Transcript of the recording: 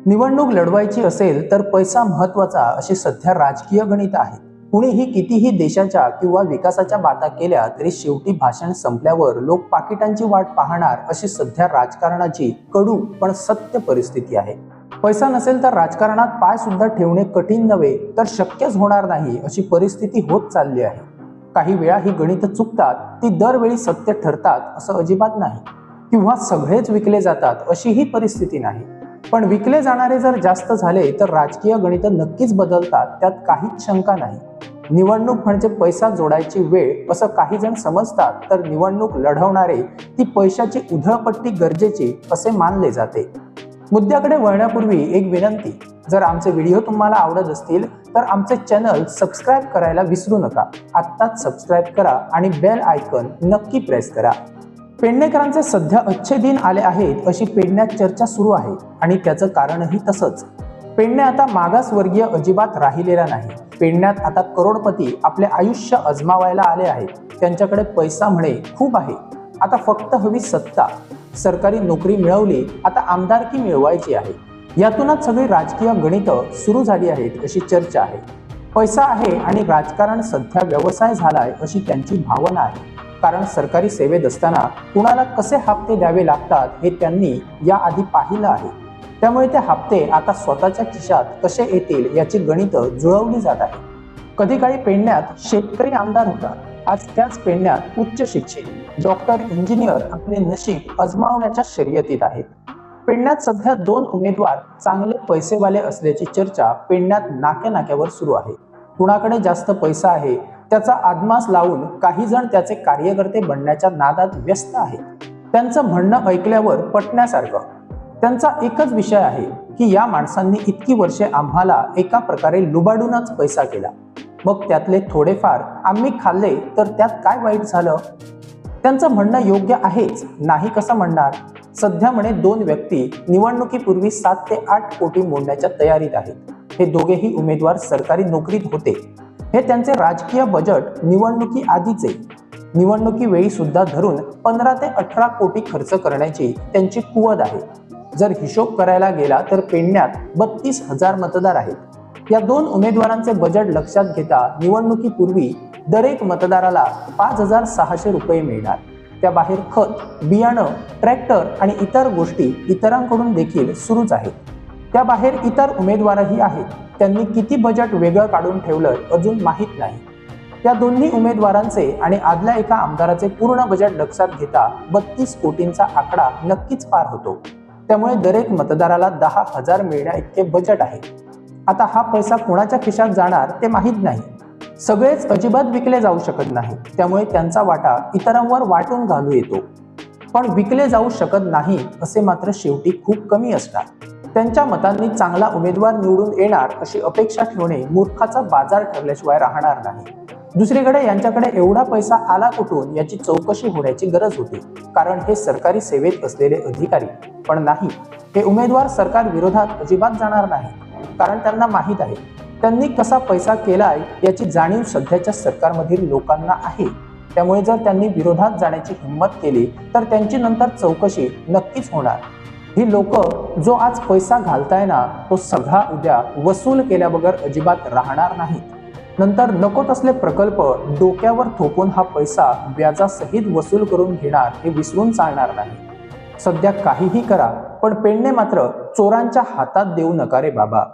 निवडणूक लढवायची असेल तर पैसा महत्वाचा अशी सध्या राजकीय गणित आहे। कुणीही कितीही देशाच्या किंवा विकासाच्या बाता केल्या तरी शेवटी भाषण संपल्यावर लोक पाकिटांची वाट पाहणार अशी सध्या राजकारणाची कडू पण सत्य परिस्थिती आहे। पैसा नसेल तर राजकारणात पाय सुद्धा ठेवणे कठीण नव्हे तर शक्यच होणार नाही अशी परिस्थिती होत चालली आहे। काही वेळा ही गणित चुकतात, ती दरवेळी सत्य ठरतात असं अजिबात नाही, किंवा सगळेच विकले जातात अशी ही परिस्थिती नाही। पण विकले जाणारे जर जास्त झाले तर राजकीय गणित नक्कीच बदलतात, त्यात काहीच शंका नाही। निवडणूक म्हणजे पैसा जोडायची वेळ असं काही जण समजतात, तर निवडणूक लढवणारे ती पैशाची उधळपट्टी गरजेची असे मानले जाते। मुद्द्याकडे वळण्यापूर्वी एक विनंती, जर आमचे व्हिडिओ तुम्हाला आवडत असतील तर आमचे चॅनल सबस्क्राईब करायला विसरू नका। आत्ताच सबस्क्राईब करा आणि बेल आयकॉन नक्की प्रेस करा। पेडणेकरांचे सध्या अच्छे दिन आले आहेत अशी पेडण्यात चर्चा सुरू आहे आणि त्याचं कारणही तसंच। पेडणे आता मागासवर्गीय अजिबात राहिलेला नाही। पेडण्यात आता करोडपती आपले आयुष्य अजमावायला आले आहेत। त्यांच्याकडे पैसा म्हणे खूप आहे, आता फक्त हवी सत्ता। सरकारी नोकरी मिळवली, आता आमदारकी मिळवायची आहे। यातूनच सगळी राजकीय गणित सुरू झाली आहेत अशी चर्चा आहे। पैसा आहे आणि राजकारण सध्या व्यवसाय झालाय अशी त्यांची भावना आहे। कारण सरकारी सेवेत असताना कुणाला कसे हप्ते द्यावे लागतात हे त्यांनी याआधी पाहिलं आहे। त्यामुळे ते हप्ते आता स्वतःच्या खिशात कसे येतील याची गणित जुळवली जात आहे। कधी काळी पेडण्यात शेतकरी आमदार होता, आज त्याच पेडण्यात उच्च शिक्षित डॉक्टर, इंजिनियर आपले नशीब अजमावण्याच्या शर्यतीत आहेत। पेडण्यात सध्या 2 उमेदवार चांगले पैसेवाले असल्याची चर्चा पेडण्यात नाक्यानाक्यावर सुरू आहे। कुणाकडे जास्त पैसा आहे त्याचा आदमास लावून काही जण त्याचे कार्यकर्ते बनण्याच्या नादात व्यस्त आहेत। त्यांचं म्हणणं ऐकल्यावर पटण्यासारखं। त्यांचा एकच विषय आहे की या माणसांनी इतकी वर्षे आम्हाला एका प्रकारे लुबाडूनच पैसा केला, मग त्यातले थोडेफार आम्ही खाल्ले तर त्यात काय वाईट झालं। त्यांचं म्हणणं योग्य आहेच, नाही कसं म्हणणार। सध्या म्हणे 2 व्यक्ती निवडणुकीपूर्वी 7 ते 8 कोटी मोडण्याच्या तयारीत आहेत। हे दोघेही उमेदवार सरकारी नोकरीत होते। हे त्यांचे राजकीय बजेट निवडणुकी आधीचे, निवडणुकी वेळी सुद्धा धरून 15 ते 18 कोटी खर्च करण्याची त्यांची कुवत आहे। जर हिशोब करायला गेला तर पेडण्यात 32,000 मतदार आहेत। या 2 उमेदवारांचे बजेट लक्षात घेता निवडणुकीपूर्वी दरेक मतदाराला 5,600 रुपये मिळणार। त्याबाहेर खत, बियाणं, ट्रॅक्टर आणि इतर गोष्टी इतरांकडून देखील सुरूच आहेत। त्याबाहेर इतर उमेदवारही आहेत, त्यांनी किती बजेट वेगळं काढून ठेवलं अजून माहीत नाही। त्या दोन्ही उमेदवारांचे आणि आदल्या एका आमदाराचे पूर्ण बजेट लक्षात घेता 32 कोटींचा आकडा नक्कीच पार होतो। त्यामुळे दरेक मतदाराला 10,000 मिळण्या इतके बजेट आहे। आता हा पैसा कोणाच्या खिशात जाणार ते माहीत नाही। सगळेच अजिबात विकले जाऊ शकत नाही, त्यामुळे त्यांचा वाटा इतरांवर वाटून घालू येतो। पण विकले जाऊ शकत नाही असे मात्र शेवटी खूप कमी असणार। त्यांच्या मतांनी चांगला उमेदवार निवडून येणार अशी अपेक्षा ठेवणे मूर्खाचा बाजार ठरल्याशिवाय राहणार नाही। दुसरीकडे यांच्याकडे एवढा पैसा आला कुठून याची चौकशी होण्याची गरज होती, कारण हे सरकारी सेवेत असलेले अधिकारी। पण नाही, हे उमेदवार सरकार विरोधात अजिबात जाणार नाही, कारण त्यांना माहीत आहे त्यांनी कसा पैसा केलाय याची जाणीव सध्याच्या सरकारमधील लोकांना आहे। त्यामुळे जर त्यांनी विरोधात जाण्याची हिंमत केली तर त्यांची नंतर चौकशी नक्कीच होणार। ही लोक जो आज पैसा घालताय ना, तो सगळा उद्या वसूल केल्याबगर अजिबात राहणार नाहीत। नंतर नको तसले प्रकल्प डोक्यावर थोपून हा पैसा व्याजासहित वसूल करून घेणार हे विसरून चालणार नाही। सध्या काहीही करा, पण पेडणे मात्र चोरांच्या हातात देऊ नका रे बाबा।